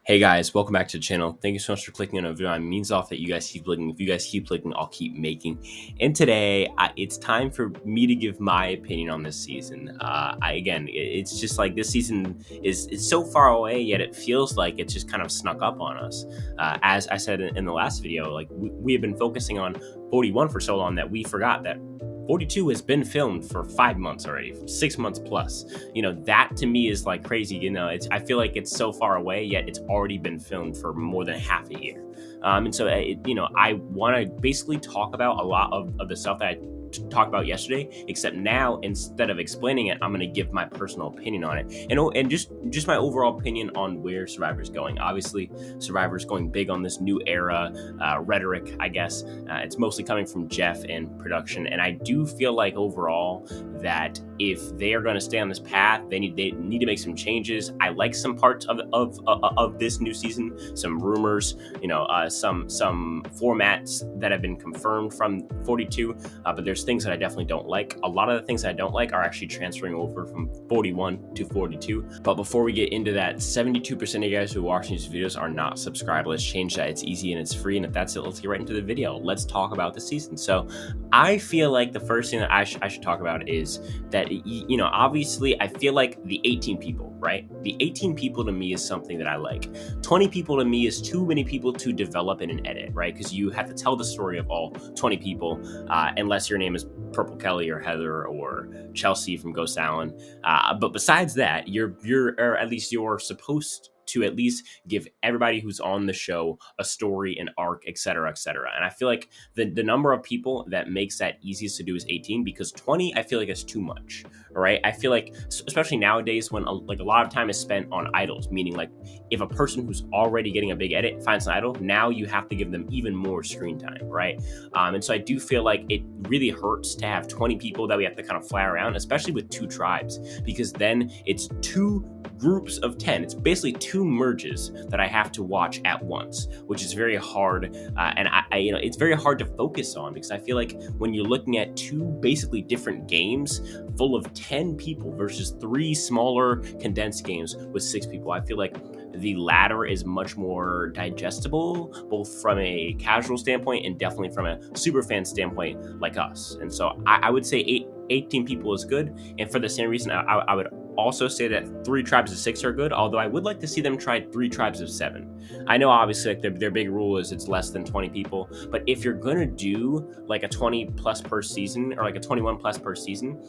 Hey guys, welcome back to the channel. Thank you so much for clicking on a video. It means off that you guys keep clicking. If you guys keep clicking, I'll keep making. And today, it's time for me to give my opinion on this season. It's just like this season is so far away, yet it feels like it's just kind of snuck up on us. As I said in the last video, like we have been focusing on 41 for so long that we forgot that 42 has been filmed for 5 months already, 6 months plus. That to me is like crazy. I feel like it's so far away, yet it's already been filmed for more than half a year. I want to basically talk about a lot of the stuff that I talked about yesterday, except now instead of explaining it, I'm going to give my personal opinion on it and just my overall opinion on where Survivor's going. Obviously, Survivor's going big on this new era rhetoric, I guess. It's mostly coming from Jeff and production, and I do feel like overall that if they are going to stay on this path, they need to make some changes. I like some parts of this new season, some rumors, some formats that have been confirmed from 42, but there's things that I definitely don't like. A lot of the things that I don't like are actually transferring over from 41 to 42. But before we get into that, 72% of you guys who are watching these videos are not subscribed. Let's change that. It's easy and it's free. And if that's it, let's get right into the video. Let's talk about the season. So I feel like the first thing that I should talk about is that, obviously I feel like the 18 people, right? The 18 people to me is something that I like. 20 people to me is too many people to develop in an edit, right? Because you have to tell the story of all 20 people, unless your name is Purple Kelly or Heather or Chelsea from Ghost Island. But besides that, or at least you're supposed to at least give everybody who's on the show a story, an arc, etc., etc. And I feel like the number of people that makes that easiest to do is 18, because 20, I feel like is too much. All right. I feel like, especially nowadays when a lot of time is spent on idols, meaning like if a person who's already getting a big edit finds an idol, now you have to give them even more screen time, right? And so I do feel like it really hurts to have 20 people that we have to kind of fly around, especially with 2 tribes, because then it's 2 groups of 10. It's basically 2 merges that I have to watch at once, which is very hard. And it's very hard to focus on, because I feel like when you're looking at 2 basically different games full of 10 people versus 3 smaller condensed games with 6 people, I feel like the latter is much more digestible, both from a casual standpoint and definitely from a super fan standpoint like us. And so I would say 18 people is good. And for the same reason, I would also say that 3 tribes of 6 are good, although I would like to see them try 3 tribes of 7. I know obviously like their big rule is it's less than 20 people, but if you're gonna do like a 20 plus per season or like a 21 plus per season,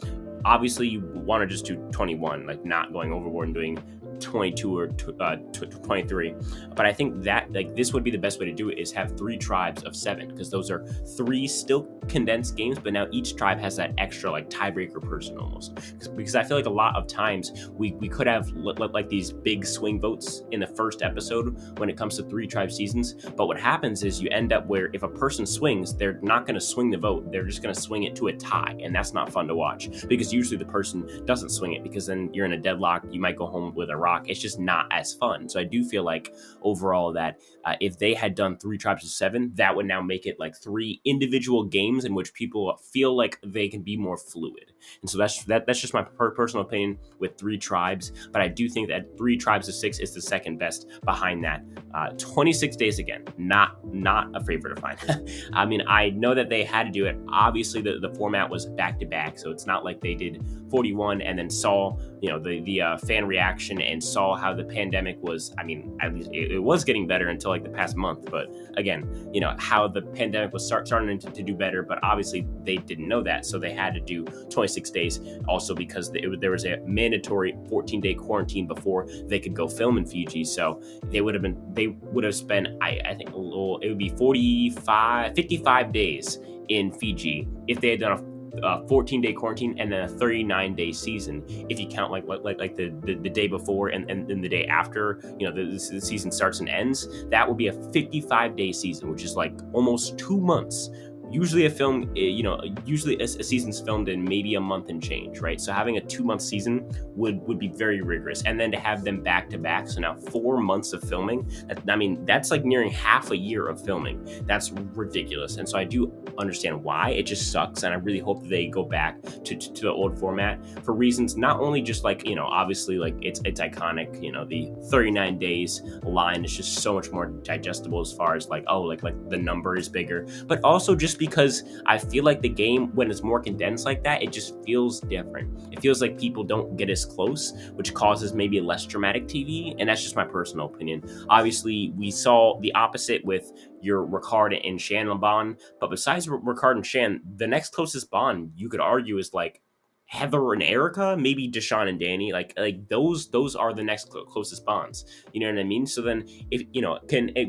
obviously you want to just do 21, like not going overboard and doing 22 or 23. But I think that like this would be the best way to do it, is have 3 tribes of 7, because those are 3 still condensed games, but now each tribe has that extra like tiebreaker person almost, because I feel like a lot of times we could have like these big swing votes in the first episode when it comes to 3 tribe seasons. But what happens is you end up where if a person swings, they're not going to swing the vote, they're just going to swing it to a tie, and that's not fun to watch, because usually the person doesn't swing it, because then you're in a deadlock, you might go home with a rock. It's just not as fun. So I do feel like overall that if they had done 3 tribes of 7, that would now make it like 3 individual games in which people feel like they can be more fluid. And so that's just my personal opinion with 3 tribes. But I do think that 3 tribes of 6 is the second best behind that. 26 days again, not a favorite of mine. I mean, I know that they had to do it. Obviously, the format was back to back, so it's not like they did 41 and then saw the fan reaction and saw how the pandemic was. I mean, at least it was getting better until like the past month, but again, how the pandemic was starting to do better, but obviously they didn't know that, so they had to do 26 days also, because there was a mandatory 14-day quarantine before they could go film in Fiji. So they would have spent, I think it would be 55 days in Fiji if they had done a 14-day quarantine and then a 39-day season, if you count like the day before and the day after the season starts and ends. That would be a 55-day season, which is like almost 2 months. usually usually a season's filmed in maybe a month and change, right? So having a 2-month season would be very rigorous, and then to have them back to back, so now 4 months of filming, that's like nearing half a year of filming. That's ridiculous. And so I do understand why. It just sucks, and I really hope that they go back to the old format for reasons not only just like, obviously like it's iconic, the 39 days line is just so much more digestible as far as like, like the number is bigger, but also just because I feel like the game, when it's more condensed like that, it just feels different. It feels like people don't get as close, which causes maybe less dramatic TV, and that's just my personal opinion. Obviously, we saw the opposite with your Ricard and Shan bond, but besides Ricard and Shan, the next closest bond you could argue is like Heather and Erica, maybe Deshaun and Danny, like those are the next closest bonds. You know what I mean? So then, if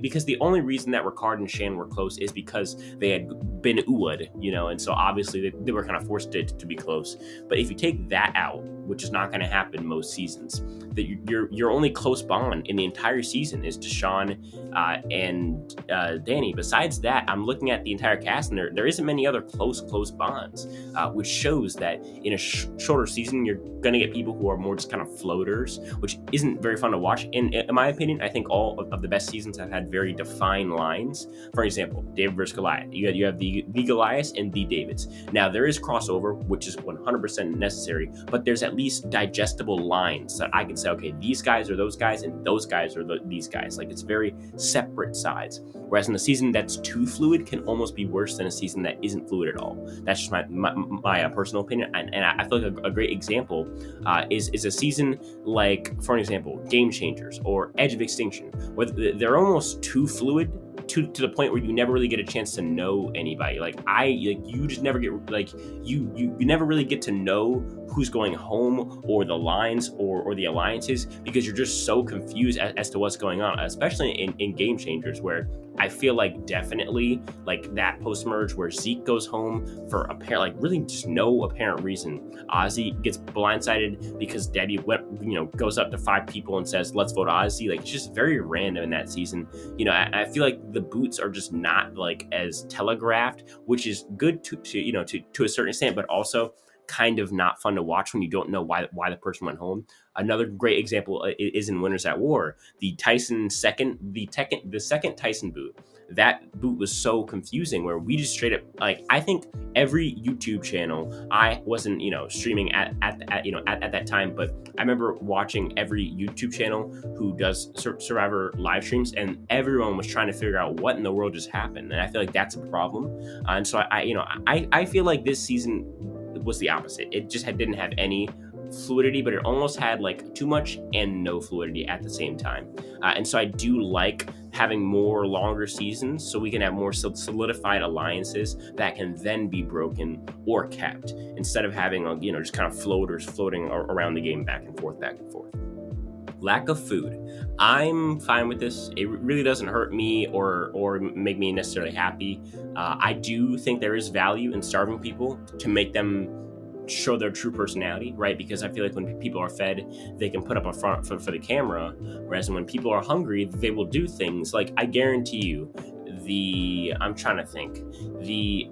because the only reason that Ricard and Shan were close is because they had been Uwad, and so obviously they were kind of forced to be close. But if you take that out, which is not going to happen most seasons, that your only close bond in the entire season is Deshaun and Danny. Besides that, I'm looking at the entire cast, and there isn't many other close bonds, which shows that in a shorter season, you're going to get people who are more just kind of floaters, which isn't very fun to watch. In my opinion, I think all of the best seasons have had very defined lines. For example, David versus Goliath. You have the Goliaths and the Davids. Now, there is crossover, which is 100% necessary, but there's at least digestible lines that I can say, okay, these guys are those guys, and those guys are these guys. Like, it's very separate sides. Whereas in a season that's too fluid can almost be worse than a season that isn't fluid at all. That's just my personal opinion. And I feel like a great example is a season like, for example, Game Changers or Edge of Extinction, where they're almost too fluid to the point where you never really get a chance to know anybody. You just never get you never really get to know who's going home or the lines or the alliances, because you're just so confused as to what's going on, especially in Game Changers, where I feel like definitely like that post-merge where Zeke goes home for really just no apparent reason. Ozzy gets blindsided because Debbie goes up to 5 people and says, let's vote Ozzy. Like, it's just very random in that season. I feel like the boots are just not like as telegraphed, which is good to a certain extent, but also kind of not fun to watch when you don't know why the person went home. Another great example is in Winners at War. The second Tyson boot. That boot was so confusing, where we just straight up, like, I think every YouTube channel, I wasn't streaming at that time, but I remember watching every YouTube channel who does Survivor live streams, and everyone was trying to figure out what in the world just happened. And I feel like that's a problem. And so I feel like this season was the opposite. It just didn't have any fluidity, but it almost had like too much and no fluidity at the same time. And so I do like having more longer seasons, so we can have more solidified alliances that can then be broken or kept, instead of having just kind of floaters floating around the game back and forth. Lack of food. I'm fine with this. It really doesn't hurt me or make me necessarily happy. I do think there is value in starving people to make them show their true personality, right? Because I feel like when people are fed, they can put up a front for the camera, whereas when people are hungry, they will do things like, I guarantee you, the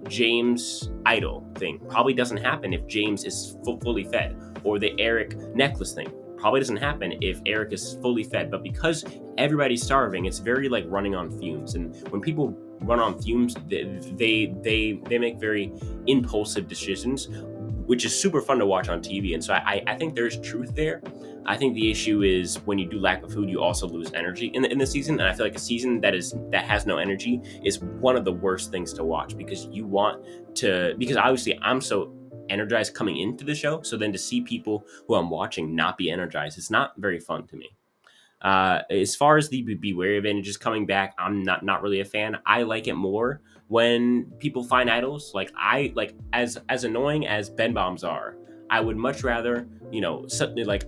James idol thing probably doesn't happen if James is fully fed, or the Eric necklace thing probably doesn't happen if Eric is fully fed. But because everybody's starving, it's very like running on fumes. And when people run on fumes, they make very impulsive decisions, which is super fun to watch on TV. And so I think there's truth there. I think the issue is when you do lack of food, you also lose energy in the season. And I feel like a season that has no energy is one of the worst things to watch, because because obviously I'm so energized coming into the show. So then to see people who I'm watching not be energized, it's not very fun to me. As far as the Be Wary of Images coming back, I'm not really a fan. I like it more when people find idols. Like, as annoying as Ben Bombs are, I would much rather,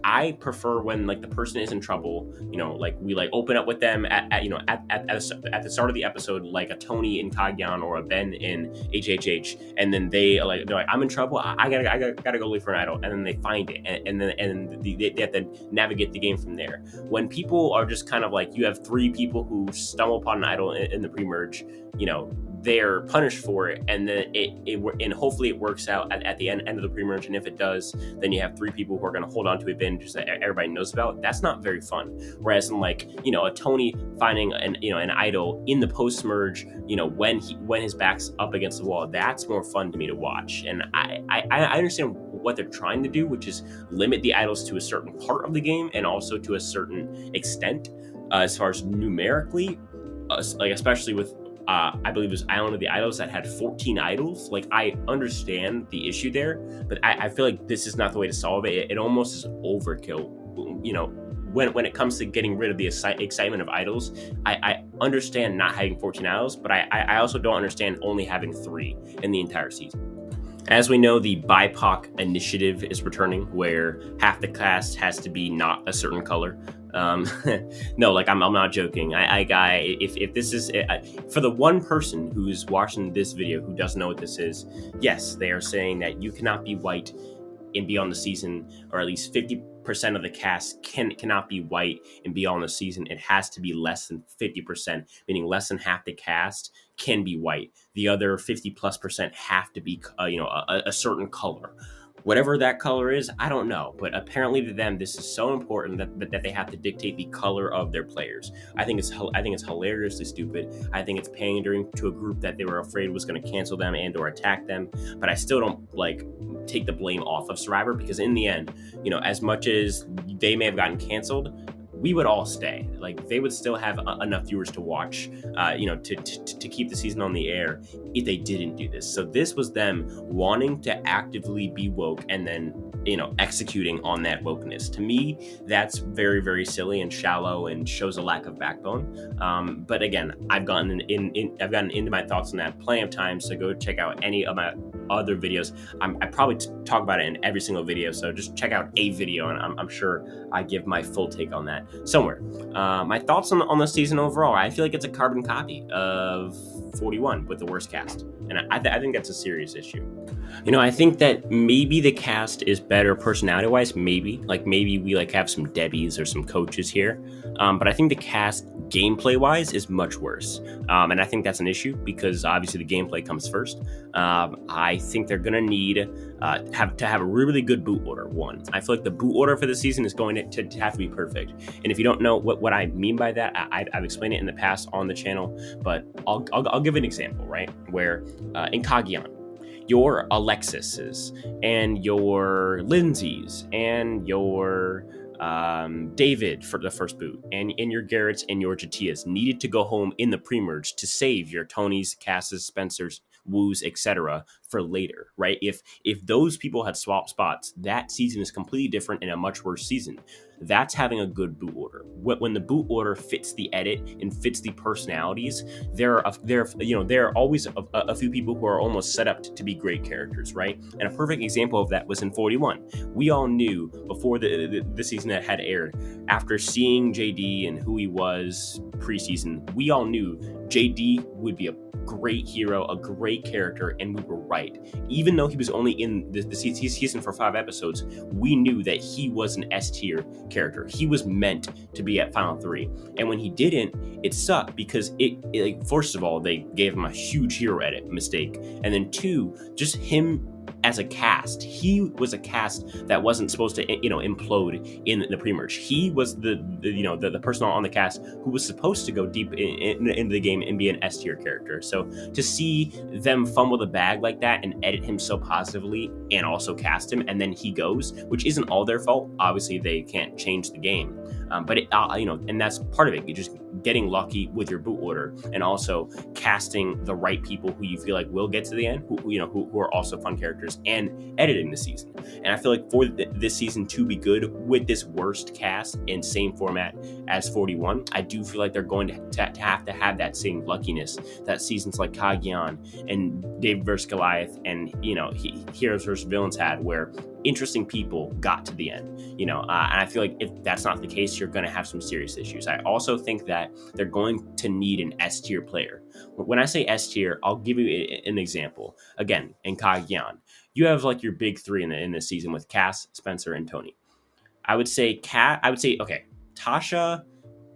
I prefer when like the person is in trouble, like we like open up with them at the start of the episode, like a Tony in Kagyan or a Ben in HHH, and then they're like, I'm in trouble, I gotta go look for an idol, and then they find it, and they have to navigate the game from there. When people are just kind of like, you have 3 people who stumble upon an idol in the pre-merge, they're punished for it, and then and hopefully it works out at the end of the pre-merge. And if it does, then you have three people who are going to hold on to advantages that everybody knows about. That's not very fun. Whereas in like, a Tony finding an idol in the post-merge, when his back's up against the wall, that's more fun to me to watch. And I understand what they're trying to do, which is limit the idols to a certain part of the game and also to a certain extent, as far as numerically, like especially with I believe it was Island of the Idols that had 14 idols. Like, I understand the issue there, but I feel like this is not the way to solve it. It almost is overkill. When it comes to getting rid of the excitement of idols, I understand not having 14 idols, but I also don't understand only having 3 in the entire season. As we know, the BIPOC initiative is returning, where half the cast has to be not a certain color. No, like I'm not joking. If this is for the one person who's watching this video who doesn't know what this is, yes, they are saying that you cannot be white and Beyond the Season, or at least 50% of the cast cannot be white and Beyond the Season. It has to be less than 50%, meaning less than half the cast can be white. The other 50+% have to be, a certain color. Whatever that color is, I don't know. But apparently to them, this is so important that they have to dictate the color of their players. I think it's hilariously stupid. I think it's pandering to a group that they were afraid was going to cancel them and or attack them. But I still don't take the blame off of Survivor, because in the end, as much as they may have gotten canceled, we would all stay. Like, they would still have enough viewers to watch, to keep the season on the air if they didn't do this. So this was them wanting to actively be woke and then, executing on that wokeness. To me, that's very, very silly and shallow and shows a lack of backbone. But again, I've gotten into my thoughts on that plenty of times. So go check out any of my other videos. I probably talk about it in every single video, so just check out a video, and I'm sure I give my full take on that somewhere. My thoughts on the season overall, I feel like it's a carbon copy of 41 with the worst cast, and I think that's a serious issue. I think that maybe the cast is better personality-wise, maybe we have some Debbies or some coaches here, but I think the cast gameplay-wise is much worse, and I think that's an issue because obviously the gameplay comes first. I think they're gonna need have a really good boot order. One, I feel like the boot order for the season is going to have to be perfect. And if you don't know what I mean by that, I've explained it in the past on the channel, but I'll give an example, right? Where in Cagayan, your Alexis's and your Lindsay's and your David for the first boot, and your Garrett's and your Jatias needed to go home in the pre-merge to save your Tonys, Casses, Spencers, Woos, etc. for later, right? If those people had swapped spots, that season is completely different and a much worse season. That's having a good boot order. When the boot order fits the edit and fits the personalities, there are always a few people who are almost set up to be great characters, right? And a perfect example of that was in 41. We all knew before the season that had aired, after seeing JD and who he was preseason, we all knew JD would be a great hero, a great character, and we were right. Even though he was only in the season for 5 episodes, we knew that he was an S tier character. He was meant to be at Final 3. And when he didn't, it sucked because it first of all, they gave him a huge hero edit mistake. And then 2, just him as a cast, he was a cast that wasn't supposed to implode in the pre-merge. He was the person on the cast who was supposed to go deep into the game and be an S tier character. So to see them fumble the bag like that and edit him so positively and also cast him, and then he goes, which isn't all their fault. Obviously, they can't change the game, but and that's part of it. You're just getting lucky with your boot order, and also casting the right people who you feel like will get to the end, who are also fun characters, and editing the season. And I feel like for this season to be good with this worst cast in same format as 41, I do feel like they're going to have that same luckiness that seasons like Cagayan and David vs. Goliath and Heroes vs. Villains had, where interesting people got to the end, and I feel like if that's not the case, you're going to have some serious issues. I also think that they're going to need an S tier player. When I say S tier, I'll give you an example. Again, in Cagayan, you have like your big 3 in this season with Cass, Spencer, and Tony. I would say okay, Tasha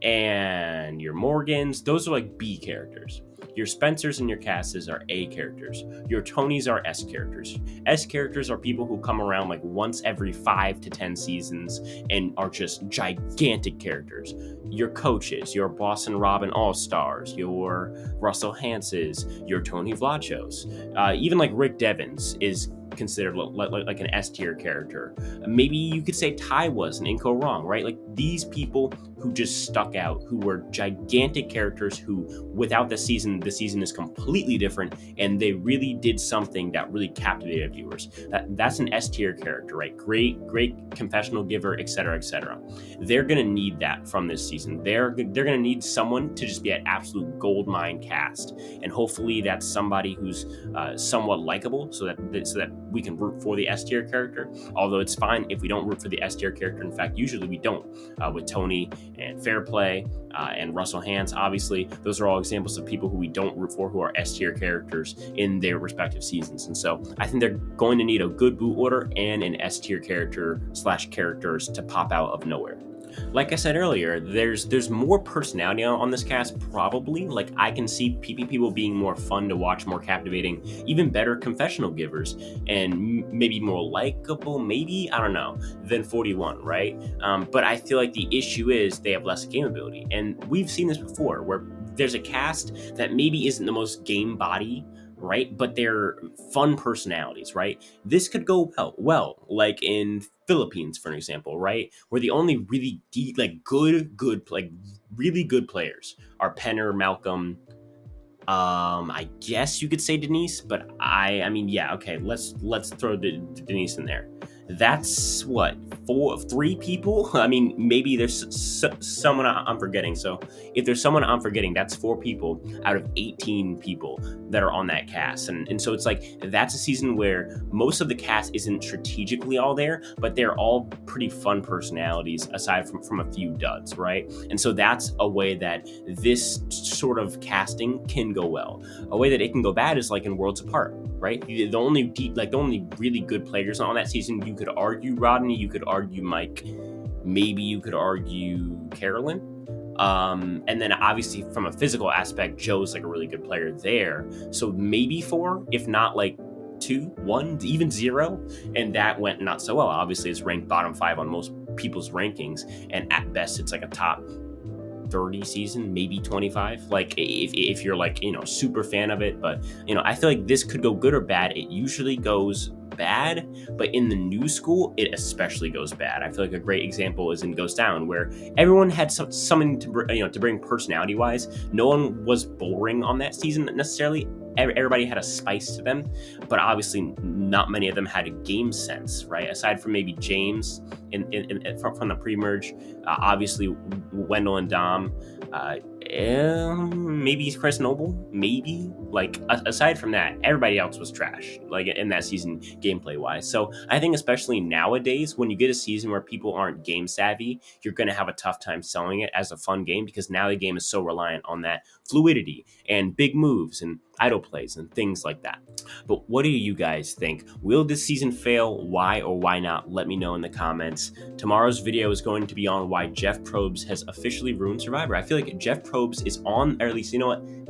and your Morgans, those are like B characters. Your Spencers and your Casses are A characters. Your Tonys are S characters. S characters are people who come around like once every 5 to 10 seasons and are just gigantic characters. Your Coaches, your Boston Robin All-Stars, your Russell Hanses, your Tony Vlachos, even like Rick Devens is considered like an S tier character. Maybe you could say Ty was an Inco Wrong, right? Like these people who just stuck out, who were gigantic characters who without the season is completely different, and they really did something that really captivated viewers. That's an S tier character, right? Great confessional giver, etc., etc. They're gonna need that from this season. They're gonna need someone to just be an absolute gold mine cast, and hopefully that's somebody who's somewhat likable, so that we can root for the S tier character. Although it's fine if we don't root for the S tier character. In fact, usually we don't. With Tony and Fair Play and Russell Hands, obviously, those are all examples of people who we don't root for, who are S tier characters in their respective seasons. And so I think they're going to need a good boot order and an S tier character / characters to pop out of nowhere. Like I said earlier, there's more personality on this cast, probably. Like I can see people being more fun to watch, more captivating, even better confessional givers, and maybe more likable, maybe, I don't know, than 41, right? But I feel like the issue is they have less game ability. And we've seen this before, where there's a cast that maybe isn't the most game body, right? But they're fun personalities, right? This could go well, like in Philippines, for an example, right? Where the only really deep, like really good players are Penner, Malcolm, I guess you could say Denise, but I mean, yeah, okay, let's throw Denise in there. That's what, 3 people? I mean, maybe there's someone I'm forgetting. So if there's someone I'm forgetting, that's 4 people out of 18 people that are on that cast. And so it's like, that's a season where most of the cast isn't strategically all there, but they're all pretty fun personalities aside from a few duds, right? And so that's a way that this sort of casting can go well. A way that it can go bad is like in Worlds Apart, right? The only really good players on that season, you could argue Rodney, you could argue Mike, maybe you could argue Carolyn. And then obviously from a physical aspect, Joe's like a really good player there. So maybe 4, if not like 2, 1, even 0. And that went not so well. Obviously it's ranked bottom 5 on most people's rankings. And at best it's like a top 30 season, maybe 25, like if you're like, super fan of it. But I feel like this could go good or bad. It usually goes bad, but in the new school it especially goes bad. I feel like a great example is in Goes Down, where everyone had something to bring personality wise. No one was boring on that season necessarily. Everybody had a spice to them, but obviously not many of them had a game sense, right? Aside from maybe James from the pre-merge, obviously Wendell and Dom, maybe Chris Noble, maybe. Like aside from that, everybody else was trash, like in that season gameplay wise. So I think especially nowadays, when you get a season where people aren't game savvy, you're going to have a tough time selling it as a fun game, because now the game is so reliant on that fluidity and big moves and idle plays and things like that. But what do you guys think? Will this season fail? Why or why not? Let me know in the comments. Tomorrow's video is going to be on why Jeff Probst has officially ruined Survivor. I feel like Jeff Probst is on, or at least,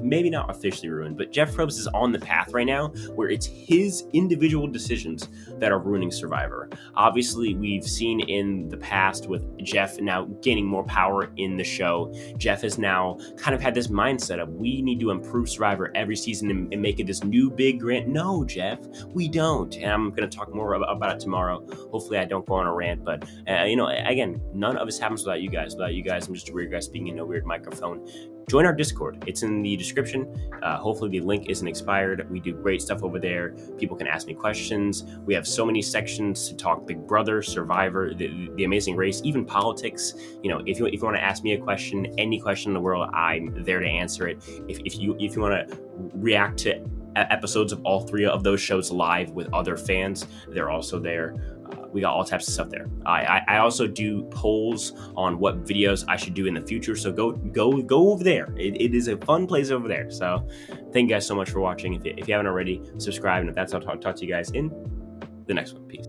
maybe not officially ruined, but Jeff Probst is on the path right now where it's his individual decisions that are ruining Survivor. Obviously, we've seen in the past with Jeff now gaining more power in the show, Jeff has now kind of had this mindset of, we need to improve Survivor every season and make it this new big grand. No, Jeff, we don't. And I'm going to talk more about it tomorrow. Hopefully I don't go on a rant, but again, none of this happens without you guys. Without you guys, I'm just a weird guy speaking in a weird microphone. Join our Discord. It's in the description. Hopefully the link isn't expired. We do great stuff over there. People can ask me questions. We have so many sections to talk Big Brother, Survivor, the Amazing Race, even politics. If you want to ask me a question, any question in the world, I'm there to answer it. If you want to react to episodes of all 3 of those shows live with other fans, they're also there. We got all types of stuff there. I also do polls on what videos I should do in the future, so go over there. It is a fun place over there. So thank you guys so much for watching. If you haven't already, subscribe, and if that's all, I'll talk to you guys in the next one. Peace.